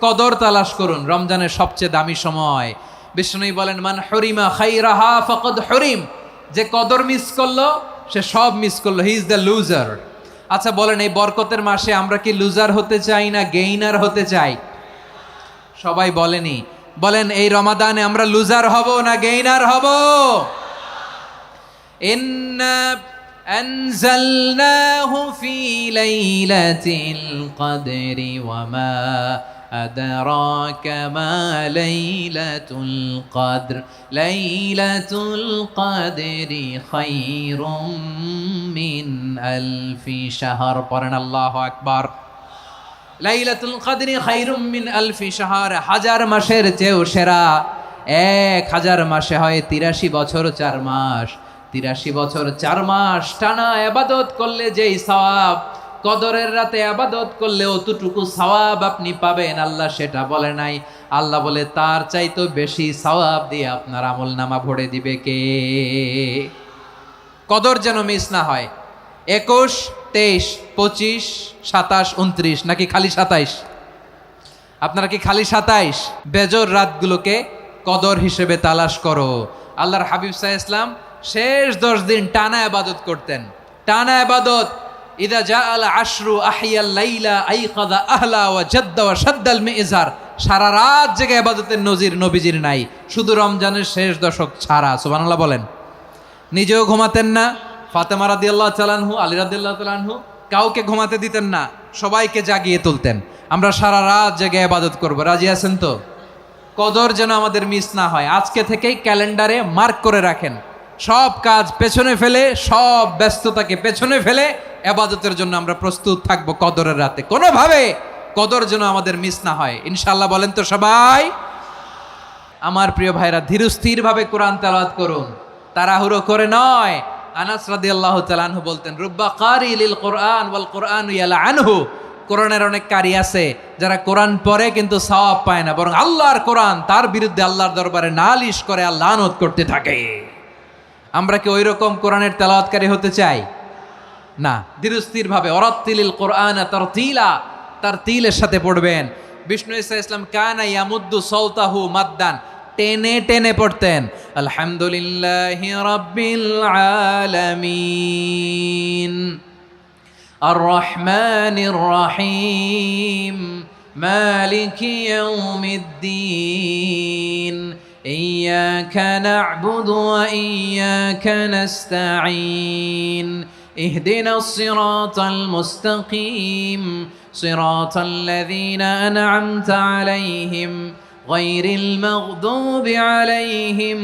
কদর তালাশ করুন, রমজানের সবচেয়ে দামি সময়। বিষ্ণু বলেন, মান হরিমা খাইরাহা ফাকাদ হরিম, যে কদর মিস করলো সে সব মিস করলো, হি ইজ দ্য লুজার। আচ্ছা বলেন, এই বরকতের মাসে আমরা কি লুজার হতে চাই না গেইনার হতে চাই? সবাই বলেনি, বলেন এই রমাদানে আমরা লুজার হব না গেইনার হব? ইন্না আনজালনাহু ফি লাইলাতিল কদরি ওয়া মা আদরাকা মা লাইলাতুল কদর লাইলাতুল কদরি খায়রুম মিন আলফি শাহর। পড়েন আল্লাহু আকবার। লাইলাতুল কদরি খায়রুম মিন আলফি শাহর, হাজার মাসের চেয়েও সেরা। 1000 মাসে হয় 83 বছর 4 মাস। 83 বছর 4 মাস টানা ইবাদত করলে যেই সওয়াব, কদরের রাতে ইবাদত করলে অতটুকু সওয়াব আপনি পাবেন, আল্লাহ সেটা বলে নাই। আল্লাহ বলে তার চাইতে বেশি সওয়াব দিয়ে আপনার আমলনামা ভরে দিবে কে? কদর যেন মিস না হয়। 21, 23, 25, 27, 29 নাকি খালি 27? আপনারা কি খালি 27? বেজর রাতগুলোকে কদর হিসেবে তালাশ করো। আল্লাহর হাবিব সাল্লাল্লাহু আলাইহি ওয়াসাল্লাম শেষ 10 দিন টানা ইবাদত করতেন, টানা ইবাদত। ইদা জাআল আশরু আহিয়াল লাইলা আইকাযা আহলা ওয়া জাদ্দা ওয়া শাদ্দাল মিজার। সারা রাত জেগে ইবাদতের নজির নবীজির নাই, শুধু রমজানের শেষ দশক ছাড়া। সুবহানাল্লাহ বলেন। নিজেও ঘুমাতেন না, ফাতেমা রাদিয়াল্লাহু তাআলা আনহু, আলী রাদিয়াল্লাহু তাআলা আনহু কাউকে ঘুমাতে দিতেন না, সবাইকে জাগিয়ে তুলতেন। আমরা সারা রাত জেগে ইবাদত করব, রাজি আছেন তো? কদর যেন আমাদের মিস না হয়। আজকে থেকেই ক্যালেন্ডারে মার্ক করে রাখেন, সব কাজ পেছনে ফেলে, সব ব্যস্ততাকে পেছনে ফেলে ইবাদতের জন্য আমরা প্রস্তুত থাকবো কদরের রাতে। কোনোভাবে কদর যেন আমাদের মিস না হয়, ইনশাআল্লাহ। বলেন তো সবাই? আমার প্রিয় ভাইরা, ধীরস্থির ভাবে কোরআন তেলাওয়াত করুন, তাড়াহুড়ো করে নয়। আনাস রাদিয়াল্লাহু তাআলা আনহু বলতেন, রুব্বা কারি লিল কোরআন ওয়াল কোরআন ইয়ালআনহু। কোরআনের অনেক কারি আছে যারা কোরআন পড়ে কিন্তু সওয়াব পায় না, বরং আল্লাহর কোরআন তার বিরুদ্ধে আল্লাহর দরবারে নালিশ করে আর লানত করতে থাকে। আমরা কি ওই রকম কোরআনের তেলাওয়াতকারী হতে চাই? না। ধীরস্থির ভাবে ওয়ারাত্তিলিল কোরআন তারতিলা, তারতিলের সাথে পড়বেন। বিষ্ণু ঈসা ইসলাম কানা ইয়ামুদ্দু সাওতাহু মাদ্দান, টেনে টেনে পড়তেন। আলহামদুলিল্লাহি রাব্বিল আলামিন আর রহমানির রহিম মালিকি ইয়াউমিদ্দিন ইয়্যাকা না'বুদু ওয়া ইয়্যাকা নাস্তাঈন ইহদিনাস সিরাতাল মুস্তাকিম সিরাতাল লাযীনা আন'আমতা আলাইহিম গায়রিল মাগদুবি আলাইহিম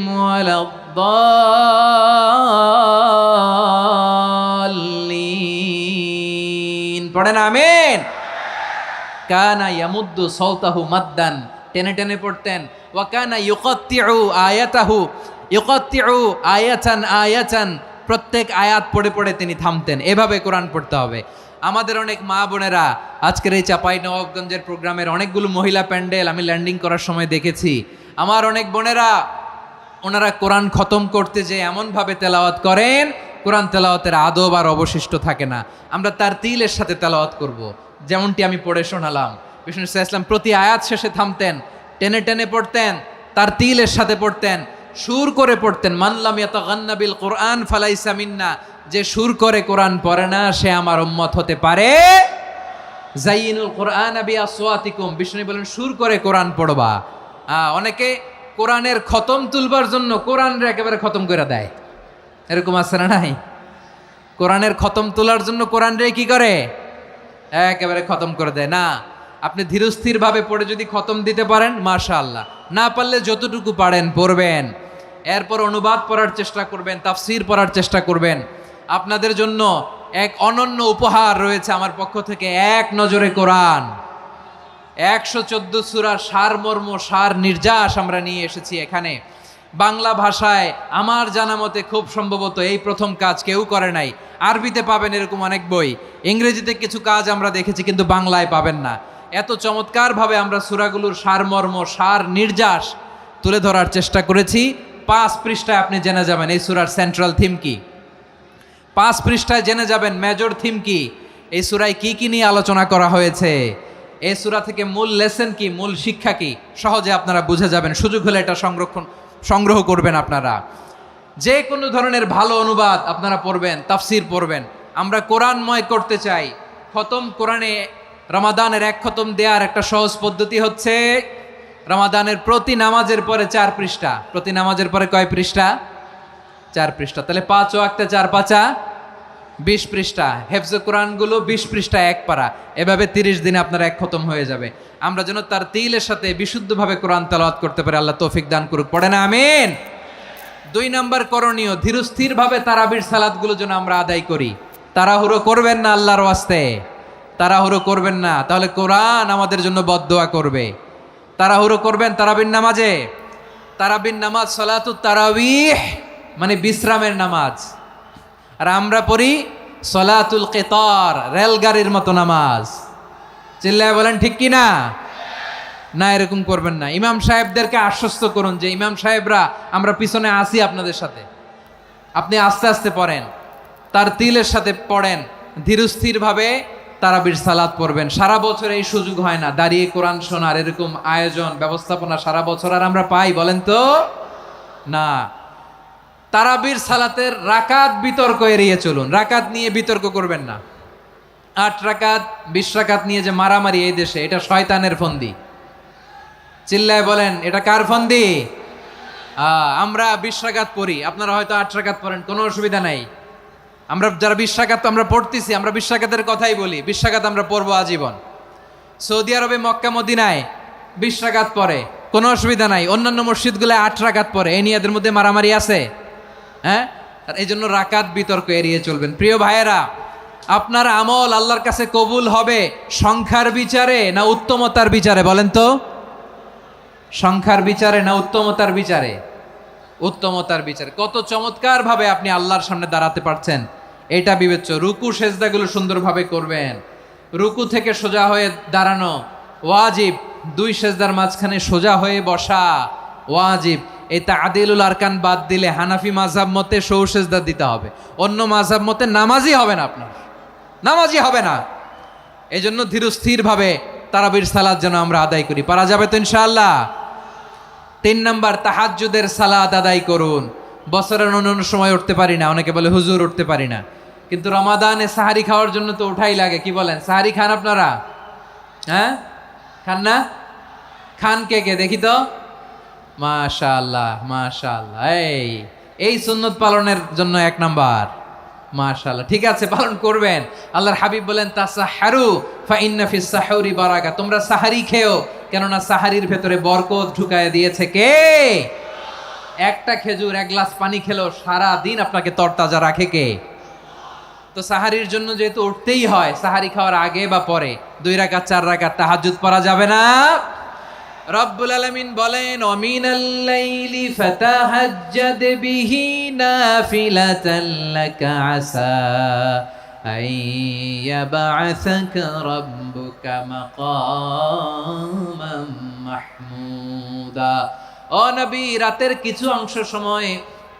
ওয়ালাদ-দাল্লিন। পড়েন আমিন। কানা ইয়ামুদ্দু সাওতাহু মাদ্দান, টেনে টেনে পড়তেন। ওয়া কানা ইউকাত্তিউ আয়াতাহু, ইউকাত্তিউ আয়াতান আয়াতান, প্রত্যেক আয়াত পড়ে পড়ে তিনি থামতেন। এভাবে কোরআন পড়তে হবে। আমাদের অনেক মা বোনেরা আজকের এই চাঁপাইনবাবগঞ্জের প্রোগ্রামের অনেকগুলো মহিলা প্যান্ডেল আমি ল্যান্ডিং করার সময় দেখেছি। আমার অনেক বোনেরা, ওনারা কোরআন খতম করতে যে এমনভাবে তেলাওয়াত করেন, কোরআন তেলাওয়াতের আদব আর অবশিষ্ট থাকে না। আমরা তার তিলের সাথে তেলাওয়াত করব, যেমনটি আমি পড়ে শোনালাম। বিষ্ণু ইসলাম প্রতি আয়াত শেষে থামতেন, টেনে টেনে পড়তেন, তার তিলের সাথে পড়তেন, সুর করে পড়তেন। মানলাম ইয়াতাগান্না বিল কোরআন ফালাইসা মিন্না, যে সুর করে কোরআন পড়ে না সে আমার উম্মত হতে পারে। জাইনুল কোরআন বিআসওয়াতিকুম, বিষ্ণু বলেন সুর করে কোরআন পড়বা। অনেকে কোরআনের খতম তুলবার জন্য কোরআনরে একেবারে খতম করে দেয়, এরকম আছে না নাই? কোরআনের খতম তোলার জন্য কোরআনরে কি করে? একেবারে খতম করে দেয় না। আপনি ধীরস্থির ভাবে পড়ে যদি খতম দিতে পারেন মাশাআল্লাহ, না পারলে যতটুকু পারেন পড়বেন। এরপর অনুবাদ পড়ার চেষ্টা করবেন, তাফসির পড়ার চেষ্টা করবেন। আপনাদের জন্য এক অনন্য উপহার রয়েছে আমার পক্ষ থেকে, এক নজরে কোরআন। 114 সূরার সারমর্ম, সার নির্যাস আমরা নিয়ে এসেছি এখানে। বাংলা ভাষায় আমার জানা মতে খুব সম্ভবত এই প্রথম কাজ কেউ করে নাই। আরবিতে পাবেন এরকম অনেক বই, ইংরেজিতে কিছু কাজ আমরা দেখেছি, কিন্তু বাংলায় পাবেন না। এত চমৎকারভাবে আমরা সূরাগুলোর সারমর্ম, সার নির্যাস তুলে ধরার চেষ্টা করেছি। 5 পৃষ্ঠায় আপনি জেনে যাবেন এই সূরার সেন্ট্রাল থিম কি। 5 পৃষ্ঠায় জেনে যাবেন মেজর থিম কি, এই সূরায় কি কি নিয়ে আলোচনা করা হয়েছে। এই সূরা থেকে মূল লেসন কি, মূল শিক্ষা কি সহজে আপনারা বুঝে যাবেন। সুযোগ হলে এটা সংগ্রহ করবেন আপনারা। যে কোনো ধরনের ভালো অনুবাদ আপনারা পড়বেন, তাফসির পড়বেন। আমরা কোরআনময় করতে চাই। খতম কোরআনে রমাদানের এক খতম দেওয়ার একটা সহজ পদ্ধতি হচ্ছে রমাদানের প্রতি নামাজের পরে 4 পৃষ্ঠা। প্রতি নামাজের পরে কয় পৃষ্ঠা? 4 পৃষ্ঠা। তাহলে 5 ওয়াক্তে 4 পাঁচা 20 পৃষ্ঠা। হেফজে কোরআনগুলো 20 পৃষ্ঠা এক পারা। এভাবে 30 দিনে আপনার এক খতম হয়ে যাবে। আমরা যেন তার তিলের সাথে বিশুদ্ধভাবে কোরআন তেলাওয়াত করতে পারি। আল্লাহ তৌফিক দান করুক। পড়ে না আমিন। 2 নাম্বার করণীয়, ধীরস্থিরভাবে তারাবির সালাতগুলো যেন আমরা আদায় করি। তাড়াহুড়ো করবেন না আল্লাহর ওয়াস্তে, তাড়াহুড়ো করবেন না, তাহলে কোরআন আমাদের জন্য বদদোয়া করবে। তাড়াহুড়ো করবেন তারাবির নামাজে। তারাবির নামাজ সালাতুত তারাবিহ মানে বিশ্রামের নামাজ। আর আমরা পড়ি সলাতুল কিতার, রেলগাড়ির মতো নামাজ। চিল্লায় বলেন ঠিক কি না? না, এরকম করবেন না। ইমাম সাহেবদেরকে আশ্বস্ত করুন যে ইমাম সাহেবরা আমরা পিছনে আসি আপনাদের সাথে, আপনি আস্তে আস্তে পড়েন, তার তিলের সাথে পড়েন, ধীরস্থিরভাবে তারাবির সালাত পড়বেন। সারা বছর এই সুযোগ হয় না দাঁড়িয়ে কোরআন শোনার, এরকম আয়োজন ব্যবস্থাপনা সারা বছর আর আমরা পাই বলেন তো? না। তারাবির সালাতের রাকাত বিতর্ক এড়িয়ে চলুন। রাকাত নিয়ে বিতর্ক করবেন না। 8 রাকাত 20 রাকাত নিয়ে যে মারামারি এই দেশে, এটা শয়তানের ফন্দি। চিল্লায় বলেন এটা কার ফন্দি? আমরা 20 রাকাত পড়ি, আপনারা হয়তো 8 রাকাত পড়েন, কোনো অসুবিধা নাই। আমরা যারা 20 রাকাত আমরা পড়তেছি, আমরা 20 রাকাতের কথাই বলি। 20 রাকাত আমরা পড়বো আজীবন। সৌদি আরবে মক্কা মদিনায় 20 রাকাত পড়ে, কোনো অসুবিধা নাই। অন্যান্য মসজিদগুলো 8 রাকাত পড়ে। এই নিয়ে এদের মধ্যে মারামারি আছে? হ্যাঁ। আর এই জন্য রাকাত বিতর্ক এড়িয়ে চলবেন। প্রিয় ভাইয়েরা, আপনার আমল আল্লাহর কাছে কবুল হবে সংখ্যার বিচারে না উত্তমতার বিচারে বলেন তো? সংখ্যার বিচারে না উত্তমতার বিচারে? উত্তমতার বিচারে। কত চমৎকার ভাবে আপনি আল্লাহর সামনে দাঁড়াতে পারছেন এটা বিবেচ্য। রুকু সেজদাগুলো সুন্দরভাবে করবেন। রুকু থেকে সোজা হয়ে দাঁড়ানো ওয়াজিব। 2 সেজদার মাঝখানে সোজা হয়ে বসা ওয়াজিব। এই তাদিলুল আরকান বাদ দিলে হানাফি মাযহাব মতে সৌ সেজদা দিতে হবে। অন্য মাযহাব মতে নামাজই হবে না, আপনার নামাজই হবে না। এই জন্য ধীরস্থিরভাবে তারাবির সালাত যেন আমরা আদায় করি। পারা যাবে তো ইনশাআল্লাহ? 3 নাম্বার, তাহাজ্জুদের সালাত আদায় করুন। বছরের অন্য সময় উঠতে পারি না, অনেকে বলে হুজুর উঠতে পারি না, কিন্তু রমাদানে সাহারি খাওয়ার জন্য তো উঠাই লাগে। কি বলেন, সাহারি খান আপনারা? হ্যাঁ, খান না? খান কে কে দেখি তো? মাশাআল্লাহ মাশাআল্লাহ। এই সুন্নত পালনের জন্য 1 নাম্বার। মাশাআল্লাহ, ঠিক আছে, পালন করবেন। আল্লাহর হাবিব বলেন তাসাহারু ফা ইন্না ফিস সাহুরি বারাকা, তোমরা সাহারি খেও, কেননা সাহারির ভেতরে বরকত ঢুকায় দিয়েছে কে? একটা খেজুর 1 গ্লাস পানি খেলেও সারা দিন আপনাকে তরতাজা রাখে কে? তো সাহারির জন্য যেহেতু উঠতেই হয়, সাহারি খাওয়ার আগে বা পরে 2 রাকাত 4 রাকাত তাহাজ্জুদ পড়া যাবে না? রব্বুল আলামিন বলেন ওয়ামিনাল লাইলি ফাতাহাজ্জাদ বিহি নাফিলাতান লাকা আসা আইয়াবআসাকা রাব্বুকা মাকামান মাহমুদা। ও নবী, রাতের কিছু অংশ সময়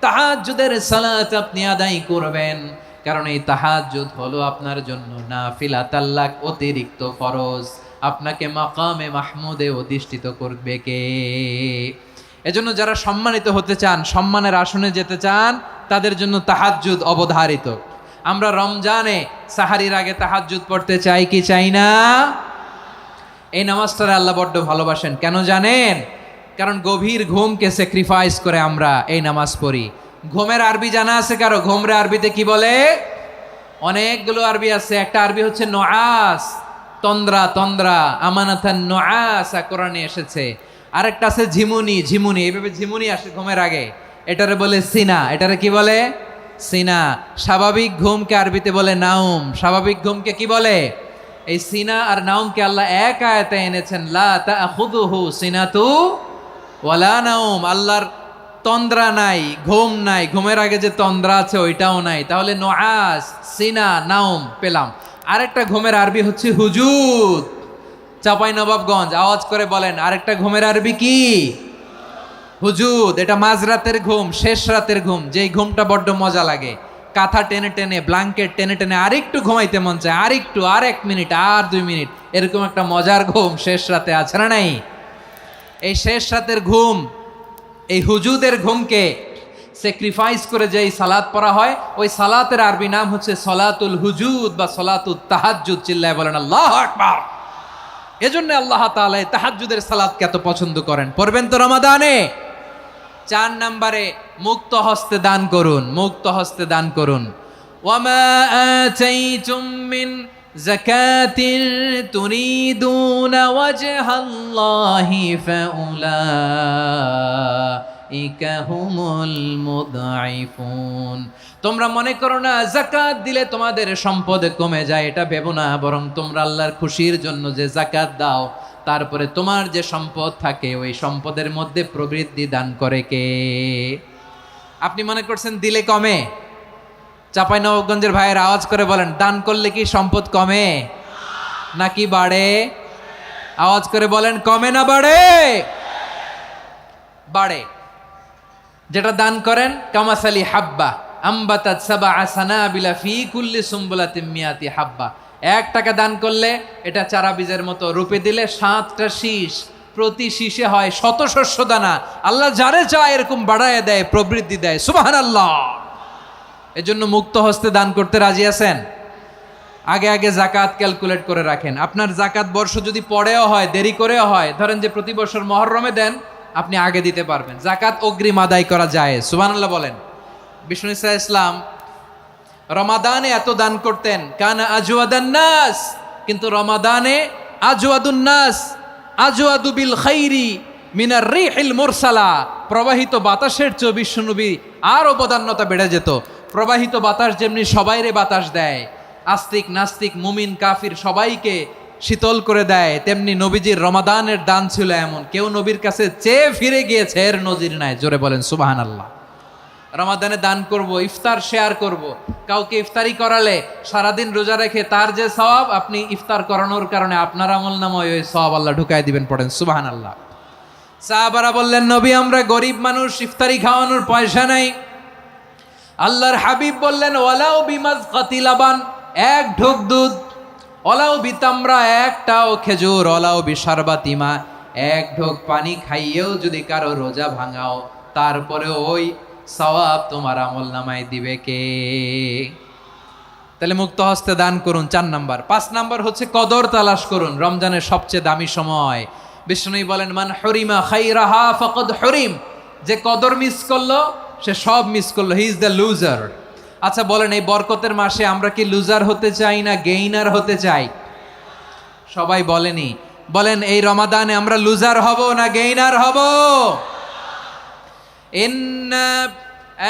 তাহাজ্জুদের সালাত আপনি আদায় করবেন, কারণ এই তাহাজ্জুদ হলো আপনার জন্য নাফিলাতাল লাক, অতিরিক্ত ফরজ। আপনাকে মাকামে মাহমুদে অধিষ্ঠিত করবে কে? এজন্য যারা সম্মানিত হতে চান, সম্মানের আসনে যেতে চান, তাদের জন্য তাহাজ্জুদ অবধারিত। আমরা রমজানে সাহারির আগে তাহাজ্জুদ পড়তে চাই কি চাই না? এই নামাজটা আল্লাহ বড্ড ভালোবাসেন। কেন জানেন? কারণ গভীর ঘুমকে স্যাক্রিফাইস করে আমরা এই নামাজ পড়ি। ঘুমের আরবি জানা আছে কারো? ঘুমরে আরবিতে কি বলে? অনেকগুলো আরবি আছে। একটা আরবি হচ্ছে নুআস, তন্দ্রা, তন্দ্রা, আমানাতান নুআসা কোরআনে এসেছে। আরেকটা আছে ঝিমুনি, ঝিমুনি, এইভাবে ঝিমুনি আসে ঘুমের আগে, এটারে বলে সিনা। এটারে কি বলে? সিনা। স্বাভাবিক ঘুমকে আরবিতে বলে নাউম। স্বাভাবিক ঘুমকে কি বলে? এই সিনা আর নাউমকে আল্লাহ এক আয়াতে এনেছেন, লা তাখুযুহু সিনাতু ওয়ালা নাউম। আল্লাহর তন্দ্রা নাই, ঘুম নাই। ঘুমের আগে যে তন্দ্রা আছে ওইটাও নাই। তাহলে নুআস, সিনা, নাউম পেলাম। আরেকটা ঘুমের আরবি হচ্ছে হুজুদ। চাঁপাইনবাবগঞ্জ আওয়াজ করে বলেন, আরেকটা ঘুমের আরবি কি? হুজুদ। এটা মাঝরাতের ঘুম, শেষ রাতের ঘুম, যেই ঘুমটা বড্ড মজা লাগে। কাঁথা টেনে টেনে, ব্ল্যাঙ্কেট টেনে টেনে আরেকটু ঘুমাইতে মন চায়, আরেকটু, আর 1 মিনিট, আর 2 মিনিট, এরকম একটা মজার ঘুম শেষ রাতে আছে না নাই? এই শেষ রাতের ঘুম, এই হুজুদের ঘুমকে স্যাক্রিফাইস করে যেই সালাত পড়া হয়, ওই সালাতের আরবি নাম হচ্ছে সলাতুল হুজুদ বা সলাতুত তাহাজ্জুদ। চিল্লায় বলেন আল্লাহু আকবার। এজন্য আল্লাহ তাআলা তাহাজ্জুদের সালাতকে এত পছন্দ করেন। পড়বেন তো রমাদানে। 4 নম্বরে মুক্ত হস্তে দান করুন, মুক্ত হস্তে দান করুন। ওয়ামা আতাইতুম মিন যাকাতিন তুরিদুনা ওয়াজহাল্লাহি ফাউলাইকা হুমুল মুদঈফুন। তোমরা মনে করো না যাকাত দিলে তোমাদের সম্পদ কমে যায়, এটা ভেবো না, বরং তোমরা আল্লাহর খুশির জন্য যে যাকাত দাও, তারপরে তোমার যে সম্পদ থাকে ওই সম্পদের মধ্যে প্রবৃদ্ধি দান করে কে? আপনি মনে করছেন দিলে কমে? চাঁপাইনবাবগঞ্জের ভাইয়ের আওয়াজ করে বলেন, দান করলে কি সম্পদ কমে নাকি বাড়ে? আওয়াজ করে বলেন, কমে না বাড়ে? বাড়ে। যেটা দান করেন, কামাসালি হাব্বা আম্বাতাত সাবআ সানাবিলা ফি কুল্লি সুম্বুলাতিন মিয়াতি হাব্বা। 1 টাকা দান করলে এটা চারা বীজের মতো, রূপে দিলে 7টা শীষ, প্রতি শীষে হয় 100 শস্য দানা। আল্লাহ যারে চায় এরকম বাড়ায় দেয়, প্রবৃদ্ধি দেয়। সুবহানাল্লাহ। এজন্য মুক্ত হস্তে দান করতে রাজি আছেন? আগে আগে জাকাত ক্যালকুলেট করে রাখেন। আপনার জাকাত বর্ষ যদি পরেও হয়, দেরি করেও হয়, ধরেন যে প্রতি বছর মুহররমে দেন, আপনি আগে দিতে পারবেন। জাকাত অগ্রিম আদায় করা যায়। সুবহানাল্লাহ বলেন। বিষ্ণু ইসা ইসলাম রমাদানে এত দান করতেন, কানা আজওয়াদান নাস, কিন্তু রমাদানে আজওয়াদুন নাস আজওয়াদু বিল খাইরি মিনার রিহিল মুরসালা। প্রবাহিত বাতাসের চেয়ে বিশ্বনবী আর অবদান্যতা বেড়ে যেত। প্রবাহিত বাতাস যেমনি সবাইরে বাতাস দেয়, আস্তিক নাস্তিক মুমিন কাফির সবাইকে শীতল করে দেয়, তেমনি নবীজির রমাদানের দান ছিল এমন, কেউ নবীর কাছে চেয়ে ফিরে গিয়েছে এর নজির নাই। জোরে বলেন সুবহানাল্লাহ। রমাদানে দান করব, ইফতার শেয়ার করব। কাউকে ইফতারি করালে সারাদিন রোজা রেখে তার যে সওয়াব, আপনি ইফতার করানোর কারণে আপনার আমলনামায় ওই সওয়াব আল্লাহ ঢুকায় দিবেন। পড়েন সুবহানাল্লাহ। সাহাবারা বললেন, নবী আমরা গরিব মানুষ, ইফতারি খাওয়ানোর পয়সা নাই। আল্লাহর হাবিব বললেন, ওয়ালাউ বিমাজকাতি লাবান, 1 ঢোক দুধ, ওয়ালাউ বিতামরা, 1টাও খেজুর, ওয়ালাউ বিশারবাতিমা, 1 ঢোক পানি খাইয়েও যদি কারো রোজা ভাঙাও, তারপরে ওই সওয়াব তোমার আমলনামায় দিবে কে? তাহলে মুক্ত হস্তে দান করুন, 4 নাম্বার। 5 নাম্বার হচ্ছে কদর তালাশ করুন। রমজানের সবচেয়ে দামি সময়। বিষ্ণু বলেন, মান হরিমা খাইরাহা ফাকাদ হরিম, যে কদর মিস করলো সে সব মিস করলো, হি ইজ দ্য লুজার। আচ্ছা বলেন, এই বরকতের মাসে আমরা কি লুজার হতে চাই না গেইনার হতে চাই? সবাই বলেনি, বলেন এই রমাদানে আমরা লুজার হব না গেইনার হব? ইন্না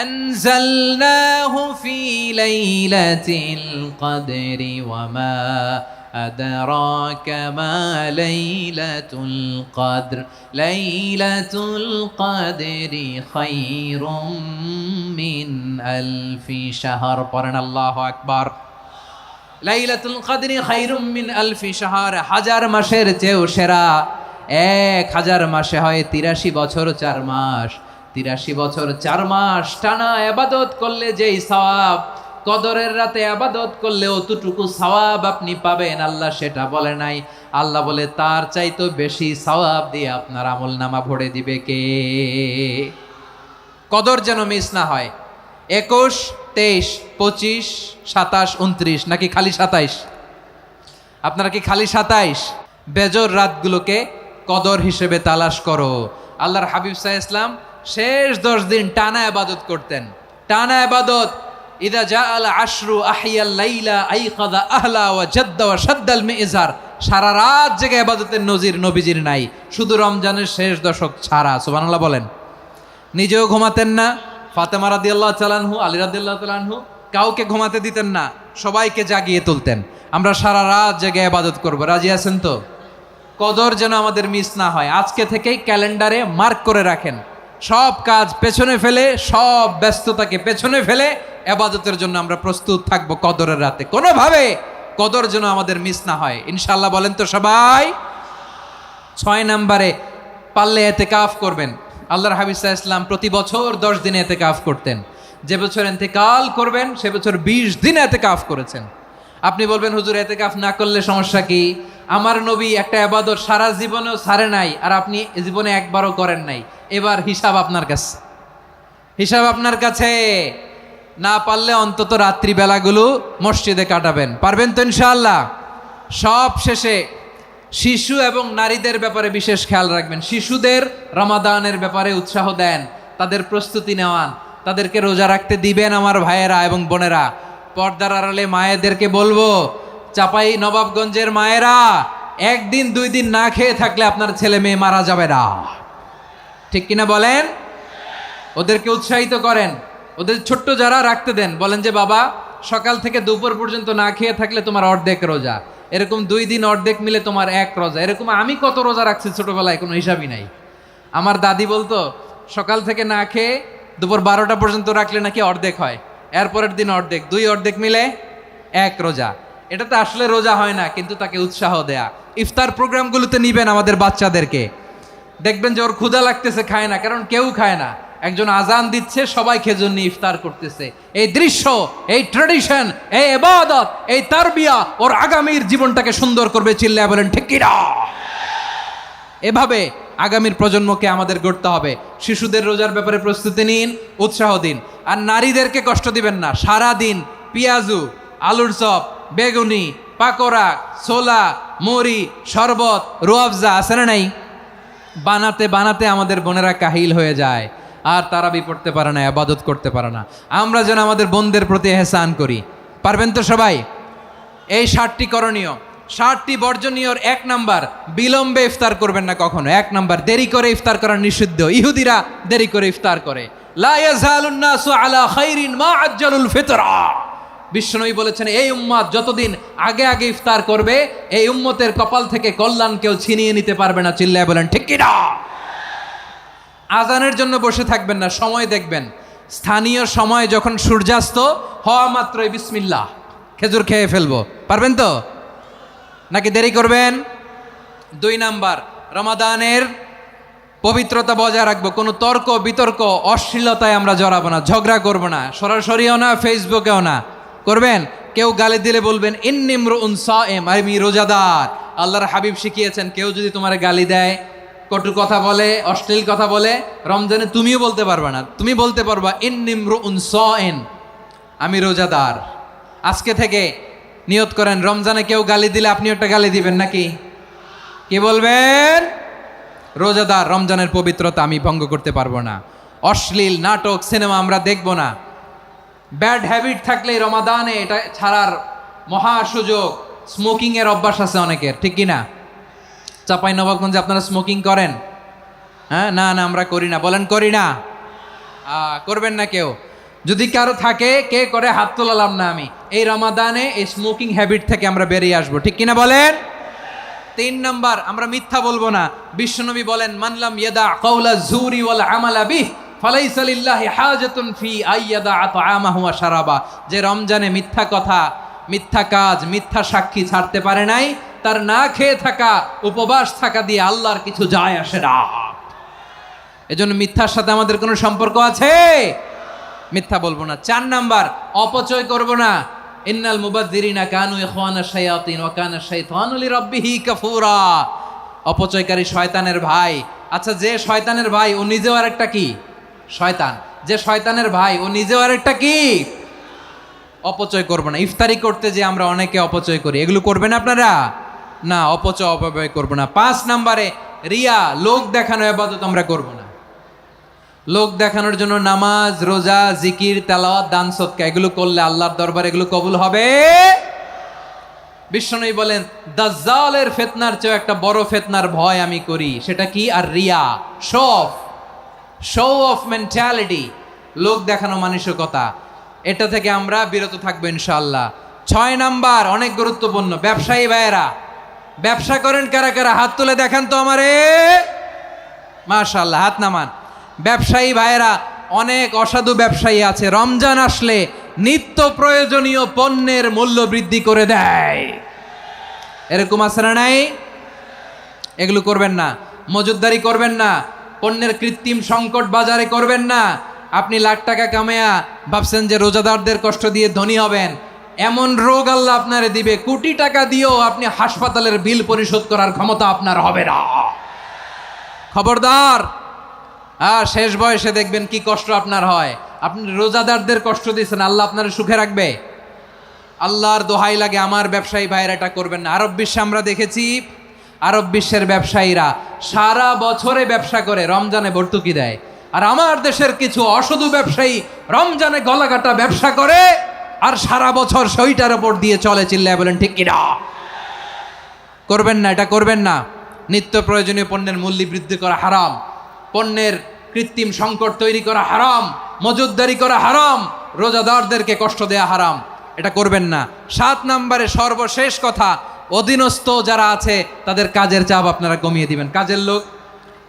আনজালনাহু ফি লাইলাতিল কদরি ওয়া মা আদরাকা মা লাইলাতুল কদর লাইলাতুল কদরি খায়রুম মিন আলফি শাহর। পড়েন আল্লাহু আকবার। লাইলাতুল কদরি খায়রুম মিন আলফি শাহর, 1000 মাসের চেয়েও সেরা। 1000 মাসে হয় 83 বছর 4 মাস। 83 বছর 4 মাস টানা ইবাদত করলে যেই সওয়াব, কদরের রাতে ইবাদত করলে অতটুকু সওয়াব আপনি পাবেন, আল্লাহ সেটা বলে নাই। আল্লাহ বলে তার চাইতো বেশি সওয়াব দিয়ে আপনার আমলনামা ভরে দিবে কে? কদর যেন মিস না হয়। 21, 23, 25, 27, 29 নাকি খালি 27? আপনারা কি খালি 27? বেজর রাতগুলোকে কদর হিসেবে তালাশ করো। আল্লাহর হাবিব সাল্লাল্লাহু আলাইহি ওয়াসাল্লাম শেষ 10 দিন টানা ইবাদত করতেন, টানা ইবাদত। ইদা জাআল আশরু আহিয়াল লাইলা আইকাযা আহলা ওয়া জাদ্দা ওয়া শাদ্দাল মিজার। সারা রাত জেগে ইবাদতের নজির নবীজির নাই, শুধু রমজানের শেষ দশক ছাড়া। সুবহানাল্লাহ বলেন। নিজেও ঘুমাতেন না। ফাতেমা রাদিয়াল্লাহু তাআলা আনহু, আলী রাদিয়াল্লাহু তাআলা আনহু কাউকে ঘুমাতে দিতেন না, সবাইকে জাগিয়ে তুলতেন। আমরা সারা রাত জেগে ইবাদত করব। রাজি আছেন তো? কদর যেন আমাদের মিস না হয়। আজকে থেকেই ক্যালেন্ডারে মার্ক করে রাখেন। সব কাজ পেছনে ফেলে, সব ব্যস্ততাকে পেছনে ফেলে ইবাদতের জন্য আমরা প্রস্তুত থাকবো কদরের রাতে। কোনোভাবে কদর যেন আমাদের মিস না হয়, ইনশাআল্লাহ। বলেন তো সবাই? 6 নম্বরে পারলে ইতিকাফ করবেন। আল্লাহর হাবিব সাল্লাল্লাহু আলাইহি ওয়াসাল্লাম প্রতি বছর 10 দিনে ইতিকাফ করতেন। যে বছর ইন্তেকাল করবেন সে বছর 20 দিন ইতিকাফ করেছেন। আপনি বলবেন হুজুর ইতিকাফ না করলে সমস্যা কি? আমার নবী একটা ইবাদত সারা জীবনেও ছাড়ে নাই, আর আপনি জীবনে একবারও করেন নাই। এবার হিসাব আপনার কাছে, হিসাব আপনার কাছে। না পারলে অন্তত রাত্রি বেলাগুলো মসজিদে কাটাবেন, পারবেন তো ইনশাআল্লাহ? সব শেষে শিশু এবং নারীদের ব্যাপারে বিশেষ খেয়াল রাখবেন। শিশুদের রমাদানের ব্যাপারে উৎসাহ দেন, তাদের প্রস্তুতি নেওয়ান, তাদেরকে রোজা রাখতে দিবেন। আমার ভাইয়েরা এবং বোনেরা, পর্দার আড়ালে মায়েদেরকে বলবো, চাপাই নবাবগঞ্জের মায়েরা, 1 দিন 2 দিন না খেয়ে থাকলে আপনার ছেলে মেয়ে মারা যাবে না, ঠিক কিনা বলেন? ওদেরকে উৎসাহিত করেন, ওদের ছোট্ট যারা রাখতে দেন, বলেন যে বাবা সকাল থেকে দুপুর পর্যন্ত না খেয়ে থাকলে তোমার অর্ধেক রোজা, এরকম 2 দিন অর্ধেক মিলে তোমার 1 রোজা। এরকম আমি কত রোজা রাখছি ছোটবেলায় কোনো হিসাবই নাই। আমার দাদি বলতো সকাল থেকে না খেয়ে দুপুর 12টা পর্যন্ত রাখলে নাকি অর্ধেক হয়, এরপরের দিন অর্ধেক, 2 অর্ধেক মিলে 1 রোজা। এটা তো আসলে রোজা হয় না, কিন্তু তাকে উৎসাহ দেয়া। ইফতার প্রোগ্রামগুলোতে নিবেন আমাদের বাচ্চাদেরকে, দেখবেন যে ওর ক্ষুধা লাগতেছে, খায় না, কারণ কেউ খায় না। একজন আজান দিচ্ছে, সবাই খেজুর নিয়ে ইফতার করতেছে। এই দৃশ্য, এই ট্র্যাডিশন, এই ইবাদত, এই তারবিয়া ওর আগামীর জীবনটাকে সুন্দর করবে। চিল্লায় বলেন ঠিক কি না? এভাবে আগামীর প্রজন্মকে আমাদের গড়তে হবে। শিশুদের রোজার ব্যাপারে প্রস্তুতি নিন, উৎসাহ দিন। আর নারীদেরকে কষ্ট দিবেন না। সারা দিন পেঁয়াজু, আলুর চপ, বেগুনি, পাকোড়া, ছোলা, মুড়ি, শরবত, রুয়াবজা আছে না নাই, বানাতে বানাতে আমাদের বোনেরা কাহিল হয়ে যায়, আর তারাবি পড়তে পারে না, ইবাদত করতে পারে না। আমরা যেন আমাদের বোনদের প্রতি এহসান করি। পারবেন তো সবাই? এই 7টি করণীয়, 7টি বর্জনীয়র 1 নাম্বার, বিলম্বে ইফতার করবেন না কখনো। 1 নাম্বার, দেরি করে ইফতার করা নিষিদ্ধ। ইহুদিরা দেরি করে ইফতার করে। লা ইয়াজালুন নাসু আলা খাইরিন মা আজ্জালুল ফিতরা। বিশ্বনবী বলেছেন, এই উম্মত যতদিন আগে আগে ইফতার করবে, এই উম্মতের কপাল থেকে কল্যাণ কেউ ছিনিয়ে নিতে পারবে না। চিল্লায় বলেন ঠিক কি না? আজানের জন্য বসে থাকবেন না, সময় দেখবেন। স্থানীয় সময় যখন সূর্যাস্ত হওয়া মাত্রই বিসমিল্লাহ, খেজুর খেয়ে ফেলবো। পারবেন তো নাকি দেরি করবেন? 2 নাম্বার, রমাদানের পবিত্রতা বজায় রাখবো। কোনো তর্ক বিতর্ক অশ্লীলতায় আমরা জড়াবো না, ঝগড়া করবো না, সরাসরিও না, ফেসবুকেও না। করবেন? কেউ গালি দিলে বলবেন ইন্নিমরুউন সায়েম, আমি রোজাদার। আল্লাহর হাবিব শিখিয়েছেন, কেউ যদি তোমার গালি দেয়, কটু কথা বলে, অশ্লীল কথা বলে, রমজানে তুমিও বলতে পারবে না। তুমি বলতে পারবা ইন্নিমরুউন সায়েম, আমি রোজাদার। আজকে থেকে নিয়ত করেন, রমজানে কেউ গালি দিলে আপনি একটা গালি দিবেন নাকি? কি বলবেন? রোজাদার, রমজানের পবিত্রতা আমি ভঙ্গ করতে পারবো না। অশ্লীল নাটক, সিনেমা আমরা দেখব না। ব্যাড হ্যাবিট থাকলে রমাদানে এটা ছাড়ার মহা সুযোগ। স্মোকিং এর অভ্যাস আছে অনেকের, ঠিক কি না? চাপাই নবাবগঞ্জে আপনারা স্মোকিং করেন? হ্যাঁ, না না আমরা করি না। বলেন করি না? করবেন না কেউ। যদি কারো থাকে, কে করে হাত তোলালাম না আমি। এই রমাদানে এই স্মোকিং হ্যাবিট থেকে আমরা বেরিয়ে আসবো, ঠিক কিনা বলেন? 3 নাম্বার, আমরা মিথ্যা বলবো না। বিশ্বনবী বলেন, মানলাম ইয়াদা কাওলা যুরি ওয়াল আমালা বিহ ফালাইসা লিল্লাহি হাজাতুন ফি আইয়াদা তাআমাহু ওয়া শারাবা। যে রমজানে মিথ্যা কথা, মিথ্যা কাজ, মিথ্যা সাক্ষী ছাড়তে পারে নাই, তার না খেয়ে থাকা, উপবাস থাকা দিয়ে আল্লাহর কিছু যায় আসে না। এজন্য মিথ্যার সাথে আমাদের কোনো সম্পর্ক আছে? মিথ্যা বলবো না। 4 নাম্বার, অপচয় করব না। ইন্নাল মুবাযযিরিনা কানু ইখওয়ানাশ শায়াতিন ওয়া কানা শাইতানু লিরাব্বিহি কাফুরা। অপচয়কারী শয়তানের ভাই। আচ্ছা, যে শয়তানের ভাই ও নিজেও আরেকটা কি? শয়তান। যে শয়তানের ভাই ও নিজেও আরেকটা কি? অপচয় করব না। ইফতারি করতে যে আমরা অনেকে অপচয় করি, এগুলো করবেন আপনারা? না, অপচয় অপব্যয় করব না। 5 নাম্বারে, রিয়া, লোক দেখানো ইবাদত আমরা করব না। লোক দেখানোর জন্য নামাজ, রোজা, জিকির, তেলাওয়াত, দান, সদকা এগুলো করলে আল্লাহর দরবারে এগুলো কবুল হবে। বিশ্বনবী বলেন, দাজ্জালের ফিতনার চেয়ে একটা বড় ফিতনার ভয় আমি করি, সেটা কি? আর রিয়া, শো অফ মেন্টালিটি, লোক দেখানো মানসিকতা। এটা থেকে আমরা বিরত থাকবো ইনশাআল্লাহ। 6 নাম্বার, অনেক গুরুত্বপূর্ণ। ব্যবসায়ী ভাইয়েরা, ব্যবসা করেন কারা কারা? হাত তুলে দেখান তো আমারে। মাশাআল্লাহ, হাত নামান। ব্যবসায়ী ভাইয়েরা, অনেক অসাধু ব্যবসায়ী আছে, রমজান আসলে নিত্য প্রয়োজনীয় পণ্যের মূল্য বৃদ্ধি করে দেয়। এরকম আছে না নাই? এগুলো করবেন না। মজুদদারি করবেন না। পণ্যের কৃত্রিম সংকট বাজারে করবেন না। আপনি লাখ টাকা কামায়া ভাবছেন যে রোজাদারদের কষ্ট দিয়ে ধনী হবেন, এমন রোগ আল্লাহ আপনারে দিবে, কোটি টাকা দিয়েও আপনি হাসপাতালের বিল পরিশোধ করার ক্ষমতা আপনার হবে না। খবরদার। শেষ বয়সে দেখবেন কি কষ্ট আপনার হয়। আপনি রোজাদারদের কষ্ট দিয়েছেন, আল্লাহ আপনার সুখে রাখবে? আল্লাহর দোহাই লাগে আমার ব্যবসায়ী ভাইয়েরা এটা করবেন না। আরব বিশ্বে আমরা দেখেছি, আরব বিশ্বের ব্যবসায়ীরা সারা বছরে ব্যবসা করে, রমজানে ভর্তুকি দেয়। আর আমার দেশের কিছু অসাধু ব্যবসায়ী রমজানে গলাকাটা ব্যবসা করে আর সারা বছর সইটার ওপর দিয়ে চলে। চিল্লায় বলেন ঠিক কিনা? করবেন না, এটা করবেন না। নিত্য প্রয়োজনীয় পণ্যের মূল্য বৃদ্ধি করা হারাম, পণ্যের কৃত্রিম সংকট তৈরি করা হারাম, মজুতদারি করা হারাম, রোজাদারদেরকে কষ্ট দেয়া হারাম, এটা করবেন না। 7 নম্বরে সর্বশেষ কথা, অধীনস্থ যারা আছে তাদের কাজের চাপ আপনারা কমিয়ে দিবেন। কাজের লোক,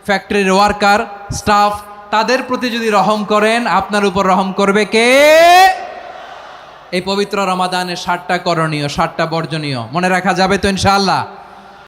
ফ্যাক্টরির ওয়ার্কার, স্টাফ, তাদের প্রতি যদি রহম করেন, আপনার উপর রহম করবে কে? এই পবিত্র রমাদানের 7টা করণীয়, 7টা বর্জনীয় মনে রাখা যাবে তো ইনশাআল্লাহ?